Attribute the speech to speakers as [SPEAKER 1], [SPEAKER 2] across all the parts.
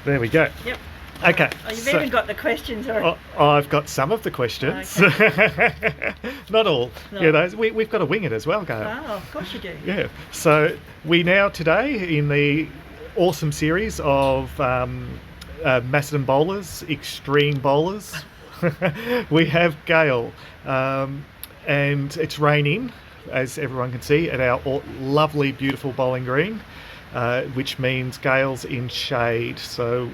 [SPEAKER 1] There we go.
[SPEAKER 2] Yep.
[SPEAKER 1] Okay.
[SPEAKER 2] Oh, you've even got the questions. Or...
[SPEAKER 1] I've got some of the questions.
[SPEAKER 2] Okay.
[SPEAKER 1] Not all.
[SPEAKER 2] No.
[SPEAKER 1] You know, we've got to wing it as well, Gayle.
[SPEAKER 2] Oh, of course you do.
[SPEAKER 1] Yeah. So we now today in the awesome series of Macedon bowlers, extreme bowlers, we have Gayle, and it's raining, as everyone can see, at our lovely, beautiful bowling green, which means Gayle's in shade. So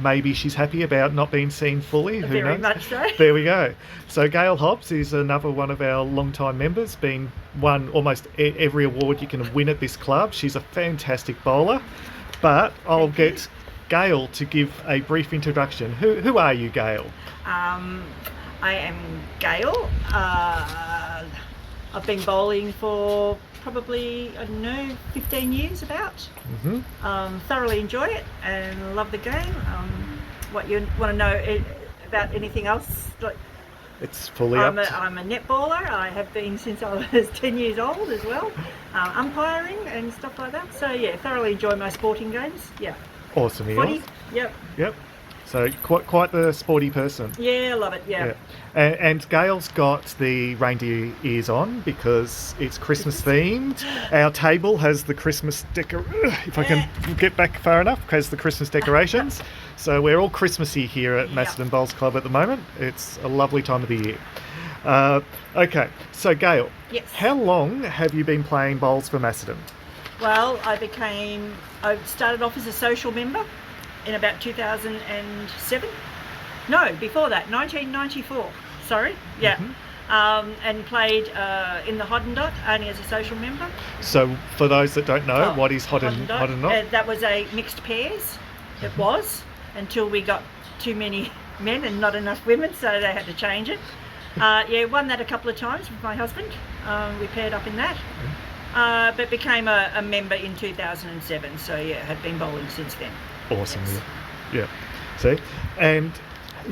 [SPEAKER 1] maybe she's happy about not being seen fully. Who
[SPEAKER 2] Very
[SPEAKER 1] knows?
[SPEAKER 2] much so.
[SPEAKER 1] There we go. So Gayle Hobbs is another one of our long-time members, been won almost every award you can win at this club. She's a fantastic bowler. But I'll get Gayle to give a brief introduction. Who are you, Gayle?
[SPEAKER 2] I am Gayle. I've been bowling for probably, 15 years about.
[SPEAKER 1] Mm-hmm.
[SPEAKER 2] Thoroughly enjoy it and love the game. What you want to know about anything else? Like,
[SPEAKER 1] It's fully
[SPEAKER 2] I'm
[SPEAKER 1] up.
[SPEAKER 2] a netballer. I have been since I was 10 years old as well. Umpiring and stuff like that. So yeah, thoroughly enjoy my sporting games. Yeah.
[SPEAKER 1] Awesome.
[SPEAKER 2] Footy. Yep.
[SPEAKER 1] Yep. So quite the sporty person.
[SPEAKER 2] Yeah, I love it. Yeah.
[SPEAKER 1] And Gayle's got the reindeer ears on because it's Christmas themed. Our table has the Christmas if I can get back far enough, has the Christmas decorations. So we're all Christmassy here at Macedon Bowls Club at the moment. It's a lovely time of the year. Okay, so Gayle,
[SPEAKER 2] Yes.
[SPEAKER 1] how long have you been playing bowls for Macedon?
[SPEAKER 2] Well, I started off as a social member in about 2007. No, before that, 1994. Sorry, yeah.
[SPEAKER 1] Mm-hmm.
[SPEAKER 2] And played in the Hoddendot only as a social member.
[SPEAKER 1] So for those that don't know, what is Hoddendot?
[SPEAKER 2] That was a mixed pairs. It was until we got too many men and not enough women, so they had to change it. Won that a couple of times with my husband. We paired up in that. But became a member in 2007. So yeah, have been bowling since then.
[SPEAKER 1] Awesome.
[SPEAKER 2] Yes.
[SPEAKER 1] Yeah. See, and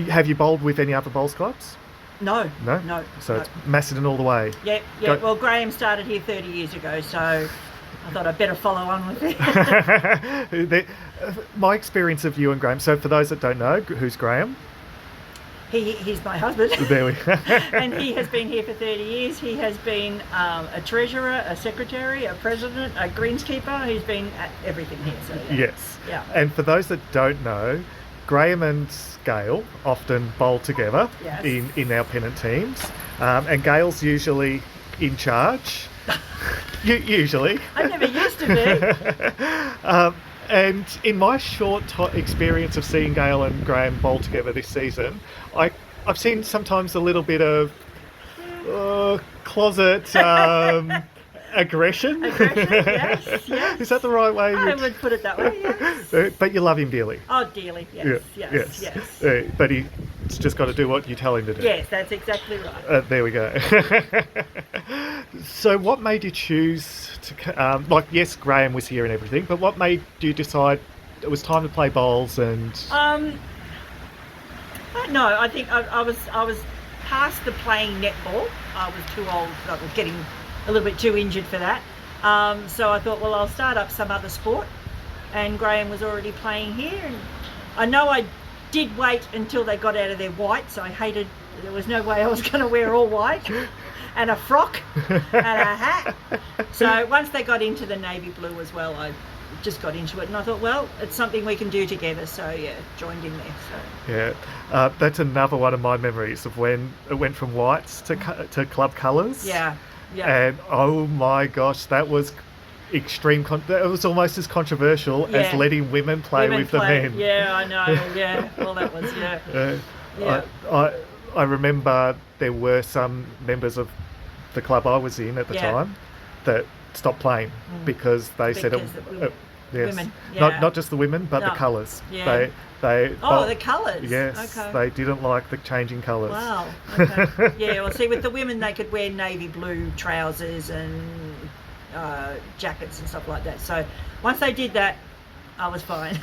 [SPEAKER 1] have you bowled with any other bowls clubs?
[SPEAKER 2] No.
[SPEAKER 1] So it's Macedon all the way.
[SPEAKER 2] Yeah.
[SPEAKER 1] Go.
[SPEAKER 2] Well, Graham started here 30 years ago, so I thought I'd better follow on with it.
[SPEAKER 1] My experience of you and Graham. So for those that don't know, who's Graham?
[SPEAKER 2] He's my husband.
[SPEAKER 1] There we go.
[SPEAKER 2] And he has been here for 30 years. He has been a treasurer, a secretary, a president, a greenskeeper. He's been at everything here. So yeah.
[SPEAKER 1] Yes.
[SPEAKER 2] Yeah.
[SPEAKER 1] And for those that don't know, Graham and Gayle often bowl together
[SPEAKER 2] Yes.
[SPEAKER 1] in our pennant teams, and Gayle's usually in charge. Usually.
[SPEAKER 2] I never used to be.
[SPEAKER 1] And in my short experience of seeing Gayle and Graham bowl together this season, I've seen sometimes a little bit of closet aggression.
[SPEAKER 2] Yes.
[SPEAKER 1] Is that the right way?
[SPEAKER 2] I would put it that way, yes.
[SPEAKER 1] But you love him dearly.
[SPEAKER 2] Oh, dearly, yes.
[SPEAKER 1] But he's just got to do what you tell him to do.
[SPEAKER 2] Yes, that's exactly right.
[SPEAKER 1] There we go. So what made you choose to, yes, Graham was here and everything, but what made you decide it was time to play bowls and...
[SPEAKER 2] No, I think I was past the playing netball. I was too old. I was getting a little bit too injured for that. So I thought, well, I'll start up some other sport. And Graham was already playing here. And I know I did wait until they got out of their whites. I hated, there was no way I was going to wear all white. And a frock and a hat. So once they got into the navy blue as well, I just got into it. And I thought, well, it's something we can do together. So yeah, joined in there. So
[SPEAKER 1] yeah, that's another one of my memories of when it went from whites to club colours.
[SPEAKER 2] Yeah.
[SPEAKER 1] And oh my gosh, that was extreme. It was almost as controversial as letting women play with the men.
[SPEAKER 2] Yeah, I know. Yeah, well, that was
[SPEAKER 1] I remember there were some members of the club I was in at the time that stopped playing because they said it. Yes,
[SPEAKER 2] women.
[SPEAKER 1] Not just the women, but the colours.
[SPEAKER 2] Yeah. The colours.
[SPEAKER 1] Yes,
[SPEAKER 2] okay.
[SPEAKER 1] They didn't like the changing colours.
[SPEAKER 2] Wow. Okay. Yeah. Well, see, with the women, they could wear navy blue trousers and jackets and stuff like that. So once they did that, I was fine.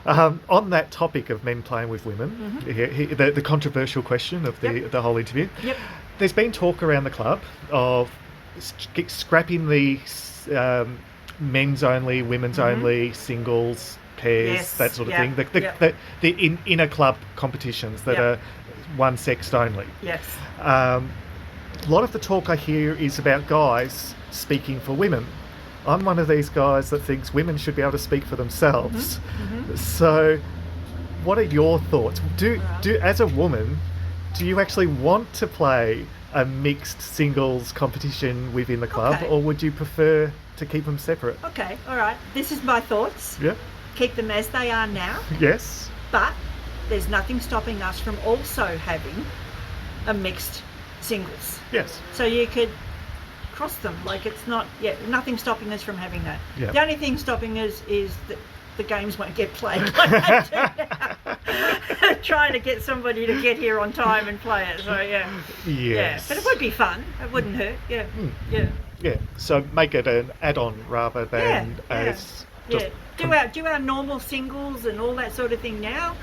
[SPEAKER 1] On that topic of men playing with women, the controversial question of the whole interview.
[SPEAKER 2] Yep.
[SPEAKER 1] There's been talk around the club of scrapping the men's only, women's only, singles, pairs,
[SPEAKER 2] Yes,
[SPEAKER 1] that sort of
[SPEAKER 2] yeah,
[SPEAKER 1] thing. The inner club competitions that are one sex only.
[SPEAKER 2] Yes.
[SPEAKER 1] A lot of the talk I hear is about guys speaking for women. I'm one of these guys that thinks women should be able to speak for themselves. So, what are your thoughts? Do as a woman, do you actually want to play a mixed singles competition within the club,
[SPEAKER 2] Okay.
[SPEAKER 1] or would you prefer to keep them separate?
[SPEAKER 2] Okay, all right. This is my thoughts.
[SPEAKER 1] Yeah.
[SPEAKER 2] Keep them as they are now,
[SPEAKER 1] Yes.
[SPEAKER 2] but there's nothing stopping us from also having a mixed singles.
[SPEAKER 1] Yes.
[SPEAKER 2] So you could cross them. Like it's not, nothing stopping us from having that.
[SPEAKER 1] Yeah.
[SPEAKER 2] The only thing stopping us is that the games won't get played like they do now. Trying to get somebody to get here on time and play it. So yeah.
[SPEAKER 1] Yes.
[SPEAKER 2] But it would be fun. It wouldn't hurt. Yeah. Yeah.
[SPEAKER 1] Yeah. So make it an add-on rather than as just
[SPEAKER 2] Do our normal singles and all that sort of thing now,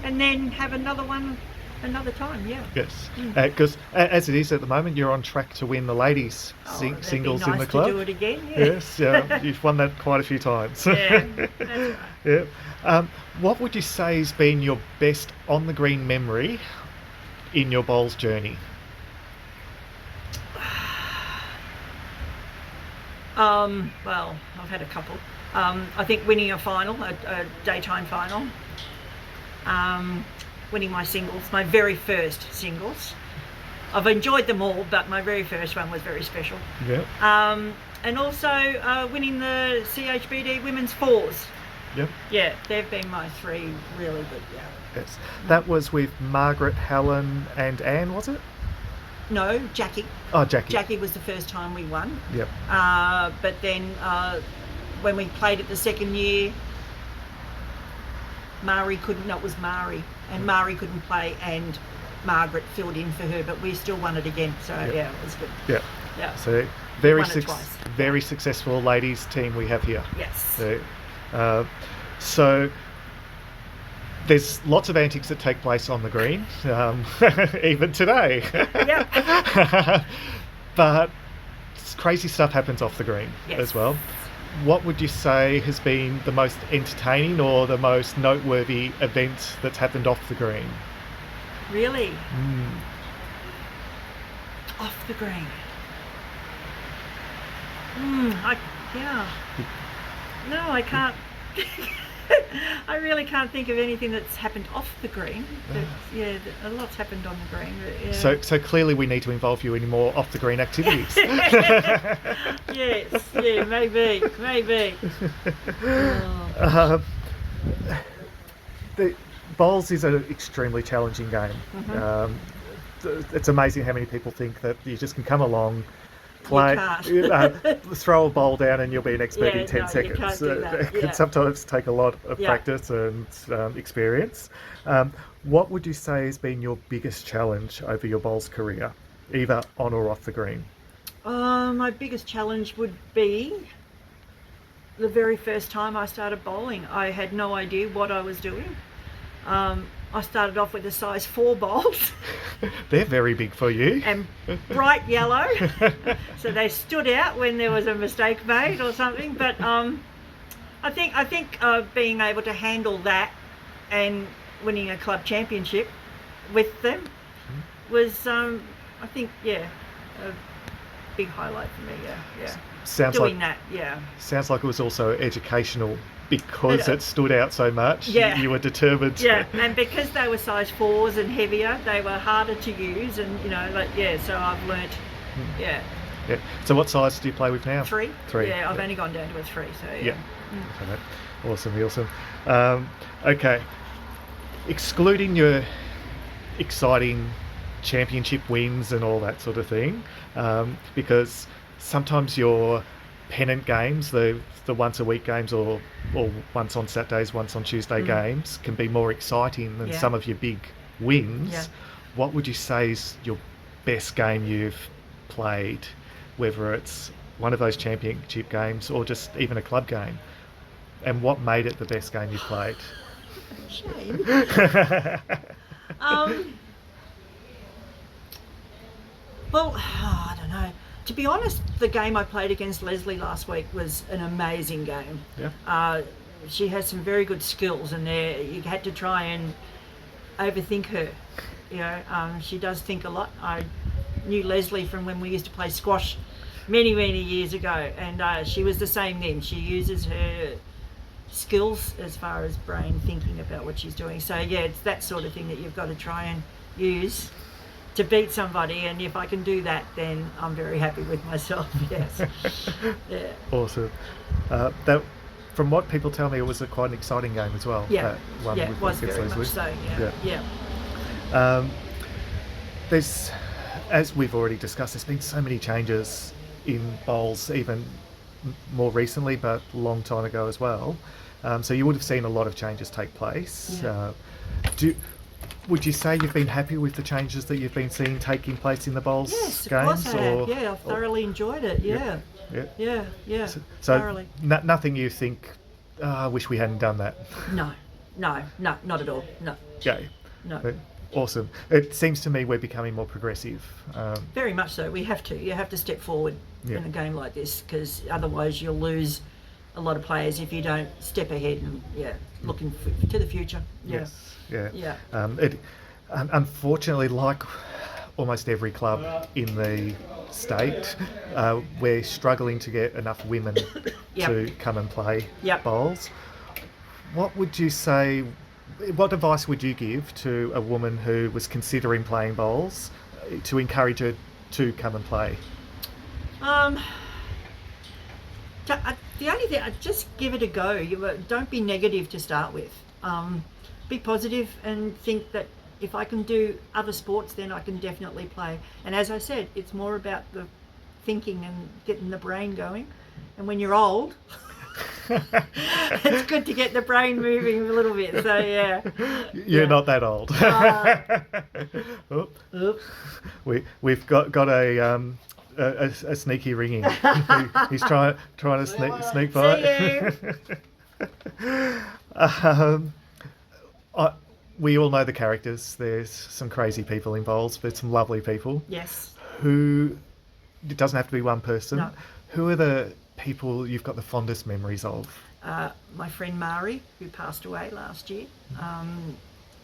[SPEAKER 2] and then have another one another time. Yeah.
[SPEAKER 1] Yes, because as it is at the moment, you're on track to win the ladies
[SPEAKER 2] That'd
[SPEAKER 1] singles
[SPEAKER 2] be nice
[SPEAKER 1] in the club.
[SPEAKER 2] To do it again. Yeah.
[SPEAKER 1] Yes, you've won that quite a few times.
[SPEAKER 2] Yeah. That's right.
[SPEAKER 1] Yeah. What would you say has been your best on the green memory in your bowls journey?
[SPEAKER 2] Well, I've had a couple. I think winning a final, a daytime final. Winning my singles, my very first singles. I've enjoyed them all, but my very first one was very special.
[SPEAKER 1] Yeah.
[SPEAKER 2] And also winning the CHBD Women's Fours.
[SPEAKER 1] Yep.
[SPEAKER 2] Yeah, they've been my three really good. Yeah.
[SPEAKER 1] Yes. That was with Margaret, Helen, and Anne, was it?
[SPEAKER 2] No, Jackie.
[SPEAKER 1] Oh, Jackie.
[SPEAKER 2] Jackie was the first time we won.
[SPEAKER 1] Yep.
[SPEAKER 2] But then when we played it the second year, Mari couldn't. No, it was Mari, and Mari couldn't play, and Margaret filled in for her, but we still won it again. So yeah, it was good.
[SPEAKER 1] Yeah.
[SPEAKER 2] Yeah.
[SPEAKER 1] So very successful ladies team we have here.
[SPEAKER 2] Yes.
[SPEAKER 1] So there's lots of antics that take place on the green, even today.
[SPEAKER 2] Yep.
[SPEAKER 1] But crazy stuff happens off the green as well. What would you say has been the most entertaining or the most noteworthy event that's happened off the green?
[SPEAKER 2] Really? Off the green. No, I can't. I really can't think of anything that's happened off the green. But, a lot's happened on the green. But, yeah.
[SPEAKER 1] So clearly we need to involve you in more off the green activities.
[SPEAKER 2] Yes, maybe.
[SPEAKER 1] The bowls is an extremely challenging game. It's amazing how many people think that you just can come along, play, throw a bowl down and you'll be an expert in 10 seconds.
[SPEAKER 2] You can't do that.
[SPEAKER 1] It can sometimes take a lot of practice and experience. What would you say has been your biggest challenge over your bowls career, either on or off the green?
[SPEAKER 2] My biggest challenge would be the very first time I started bowling. I had no idea what I was doing. I started off with a size 4 bowls.
[SPEAKER 1] They're very big for you.
[SPEAKER 2] And bright yellow. So they stood out when there was a mistake made or something. But I think being able to handle that and winning a club championship with them was, a big highlight for me. Yeah.
[SPEAKER 1] Sounds like it was also educational because it stood out so much.
[SPEAKER 2] Yeah.
[SPEAKER 1] You were determined.
[SPEAKER 2] Yeah, and because they were size 4s and heavier, they were harder to use, and so I've learnt. Yeah.
[SPEAKER 1] So what size do you play with now?
[SPEAKER 2] 3.
[SPEAKER 1] 3.
[SPEAKER 2] Yeah, I've only gone down to a 3. So yeah.
[SPEAKER 1] Okay. Awesome. Okay. Excluding your exciting championship wins and all that sort of thing, because sometimes your pennant games, the once a week games or once on Saturdays, once on Tuesday games can be more exciting than some of your big wins. What would you say is your best game you've played, whether it's one of those championship games or just even a club game? And what made it the best game you played?
[SPEAKER 2] Shame. Well, I don't know. To be honest, the game I played against Leslie last week was an amazing game.
[SPEAKER 1] Yeah.
[SPEAKER 2] She has some very good skills, and there you had to try and overthink her. You know, she does think a lot. I knew Leslie from when we used to play squash many, many years ago, and she was the same then. She uses her skills as far as brain thinking about what she's doing. So yeah, it's that sort of thing that you've got to try and use to beat somebody, and if I can do that, then I'm very happy with myself. Yes. Yeah.
[SPEAKER 1] Awesome. That, from what people tell me, it was quite an exciting game as well.
[SPEAKER 2] Yeah.
[SPEAKER 1] That one
[SPEAKER 2] Yeah,
[SPEAKER 1] with
[SPEAKER 2] it was
[SPEAKER 1] against
[SPEAKER 2] very
[SPEAKER 1] Leslie.
[SPEAKER 2] much so. Yeah.
[SPEAKER 1] Yeah.
[SPEAKER 2] Yeah.
[SPEAKER 1] There's, as we've already discussed, there's been so many changes in bowls, even more recently, but a long time ago as well. So you would have seen a lot of changes take place.
[SPEAKER 2] Yeah.
[SPEAKER 1] Would you say you've been happy with the changes that you've been seeing taking place in the bowls
[SPEAKER 2] Yes, of
[SPEAKER 1] games?
[SPEAKER 2] course I have. Yeah, I've thoroughly enjoyed it. Yeah.
[SPEAKER 1] Yeah.
[SPEAKER 2] Yeah.
[SPEAKER 1] So
[SPEAKER 2] Thoroughly.
[SPEAKER 1] nothing you think, I wish we hadn't done that.
[SPEAKER 2] No, not at all. No.
[SPEAKER 1] Okay.
[SPEAKER 2] No.
[SPEAKER 1] Awesome. It seems to me we're becoming more progressive.
[SPEAKER 2] Very much so. We have to. You have to step forward
[SPEAKER 1] Yeah.
[SPEAKER 2] in a game like this, because otherwise you'll lose a lot of players if you don't step ahead and looking to the future. Yeah.
[SPEAKER 1] Yes. Yeah.
[SPEAKER 2] Yeah.
[SPEAKER 1] Unfortunately, like almost every club in the state, we're struggling to get enough women
[SPEAKER 2] Yep.
[SPEAKER 1] to come and play
[SPEAKER 2] Yep.
[SPEAKER 1] bowls. What would you say? What advice would you give to a woman who was considering playing bowls to encourage her to come and play?
[SPEAKER 2] The only thing, just give it a go. Don't be negative to start with. Be positive and think that if I can do other sports, then I can definitely play. And as I said, it's more about the thinking and getting the brain going. And when you're old, it's good to get the brain moving a little bit. So yeah.
[SPEAKER 1] You're not that old.
[SPEAKER 2] Oops.
[SPEAKER 1] We've got a sneaky ringing. He's trying to sneak by. We all know the characters. There's some crazy people involved, but some lovely people.
[SPEAKER 2] Yes.
[SPEAKER 1] Who, it doesn't have to be one person.
[SPEAKER 2] No.
[SPEAKER 1] Who are the people you've got the fondest memories of?
[SPEAKER 2] My friend Mari, who passed away last year.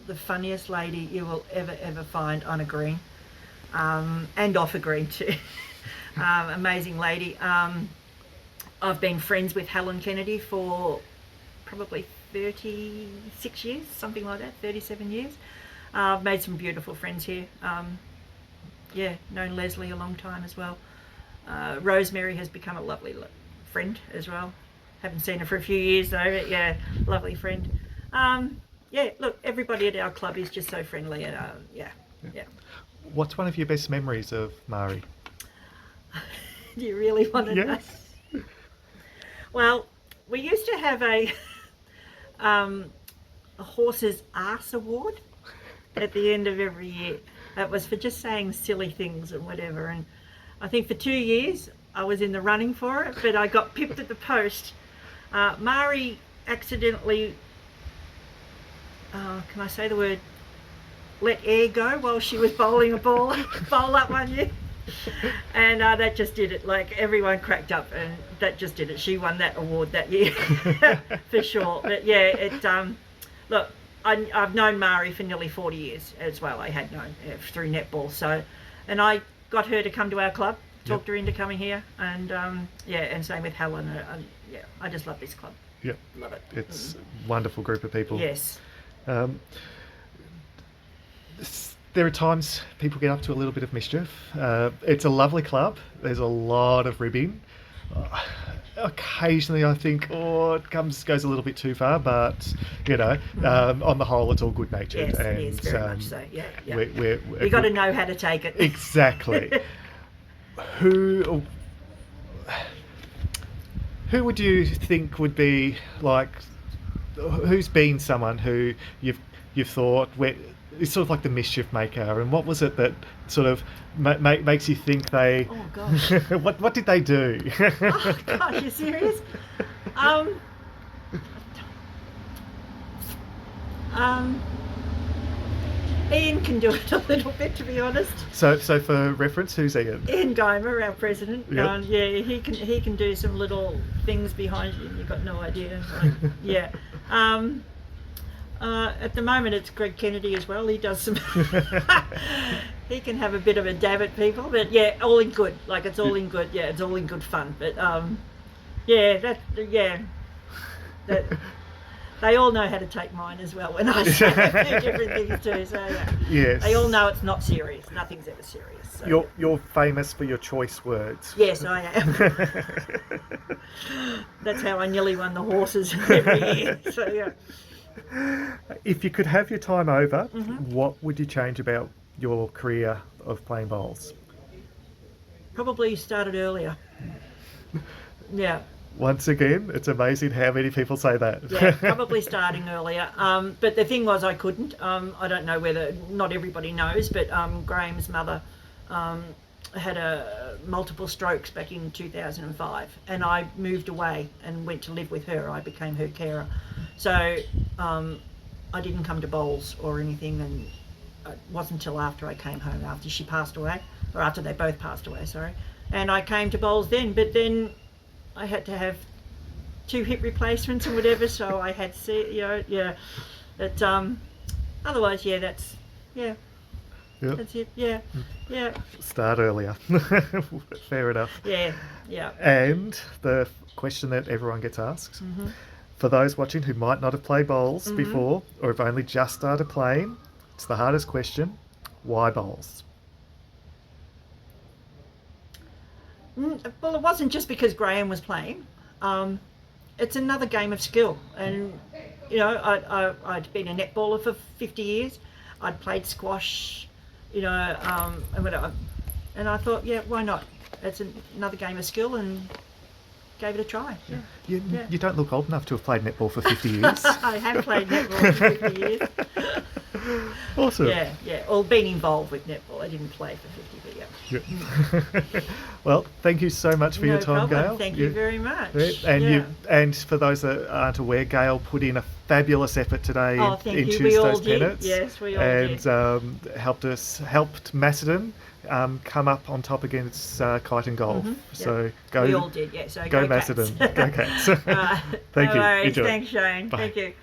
[SPEAKER 2] The funniest lady you will ever find on a green, and off a green too. Amazing lady. I've been friends with Helen Kennedy for probably 36 years, something like that, 37 years. I've made some beautiful friends here. Known Leslie a long time as well. Rosemary has become a lovely friend as well. Haven't seen her for a few years though, but yeah, lovely friend. Look, everybody at our club is just so friendly, and yeah.
[SPEAKER 1] What's one of your best memories of Mari?
[SPEAKER 2] Do you really want to know?
[SPEAKER 1] Yes.
[SPEAKER 2] Well, we used to have a horse's arse award at the end of every year. That was for just saying silly things and whatever. And I think for 2 years I was in the running for it, but I got pipped at the post. Mari accidentally, can I say the word, let air go while she was bowling a bowl up one year. And that just did it. Like, everyone cracked up, and that just did it. She won that award that year for sure. But yeah, look, I've known Mari for nearly 40 years as well. I had known through netball. So, and I got her to come to our club, talked her into coming here, and and same with Helen. I just love this club.
[SPEAKER 1] Yeah,
[SPEAKER 2] Love it.
[SPEAKER 1] it's a wonderful group of people.
[SPEAKER 2] Yes.
[SPEAKER 1] There are times people get up to a little bit of mischief. It's a lovely club. There's a lot of ribbing. Occasionally I think, it goes a little bit too far, but on the whole, it's all good natured.
[SPEAKER 2] Yes, it is very much so. Yeah.
[SPEAKER 1] You
[SPEAKER 2] got to know how to take it.
[SPEAKER 1] Exactly. Who would you think would be like? Who's been someone who you've thought is sort of like the mischief maker, and what was it that sort of makes you think they?
[SPEAKER 2] Oh gosh.
[SPEAKER 1] What did they do?
[SPEAKER 2] Oh gosh, you serious? Ian can do it a little bit, to be honest.
[SPEAKER 1] So for reference, who's Ian?
[SPEAKER 2] Ian Geimer, our president.
[SPEAKER 1] Yep.
[SPEAKER 2] Yeah, he can do some little things behind you. You've got no idea. Like, yeah. At the moment, it's Greg Kennedy as well. He does some. He can have a bit of a dab at people, but yeah, all in good. Like it's all in good. Yeah, it's all in good fun. But yeah, that. They all know how to take mine as well when I say a few different things too. So yeah.
[SPEAKER 1] Yes.
[SPEAKER 2] They all know it's not serious. Nothing's ever serious. So.
[SPEAKER 1] You're famous for your choice words.
[SPEAKER 2] Yes, I am. That's how I nearly won the horses every year. So yeah.
[SPEAKER 1] If you could have your time over,
[SPEAKER 2] Mm-hmm.
[SPEAKER 1] what would you change about your career of playing bowls?
[SPEAKER 2] Probably started earlier. Yeah.
[SPEAKER 1] Once again, it's amazing how many people say that.
[SPEAKER 2] Yeah, probably starting earlier. But the thing was, I couldn't. I don't know whether not everybody knows, but Graham's mother had multiple strokes back in 2005, and I moved away and went to live with her. I became her carer, so I didn't come to bowls or anything, and it wasn't until after I came home, after she passed away, or after they both passed away, sorry, and I came to bowls then. But then I had to have 2 hip replacements and whatever, so I had But otherwise, yeah, that's
[SPEAKER 1] Yep.
[SPEAKER 2] it. Yeah, yeah,
[SPEAKER 1] Start earlier. Fair enough.
[SPEAKER 2] yeah.
[SPEAKER 1] And the question that everyone gets asked, for those watching who might not have played bowls before or have only just started playing, it's the hardest question. Why bowls?
[SPEAKER 2] Well, it wasn't just because Graham was playing. It's another game of skill, and I'd been a netballer for 50 years. I'd played squash, and I thought, yeah, why not? It's another game of skill, and gave it a try. Yeah.
[SPEAKER 1] You don't look old enough to have played netball for 50 years.
[SPEAKER 2] I have played netball for 50 years.
[SPEAKER 1] Awesome.
[SPEAKER 2] Yeah, or been involved with netball. I didn't play for 50, but yeah.
[SPEAKER 1] Well, thank you so much for your time,
[SPEAKER 2] problem.
[SPEAKER 1] Gayle.
[SPEAKER 2] Thank you very much.
[SPEAKER 1] And for those that aren't aware, Gayle put in a fabulous effort today in
[SPEAKER 2] you.
[SPEAKER 1] Tuesday's pennants.
[SPEAKER 2] Yes, we all
[SPEAKER 1] and
[SPEAKER 2] did.
[SPEAKER 1] helped Macedon come up on top against Kite and Golf. So
[SPEAKER 2] we all did. Yeah. So
[SPEAKER 1] go
[SPEAKER 2] Cats.
[SPEAKER 1] Macedon. Go Cats.
[SPEAKER 2] Thank
[SPEAKER 1] Thank
[SPEAKER 2] no
[SPEAKER 1] you.
[SPEAKER 2] worries.
[SPEAKER 1] Enjoy.
[SPEAKER 2] Thanks, Shane.
[SPEAKER 1] Bye.
[SPEAKER 2] Thank you.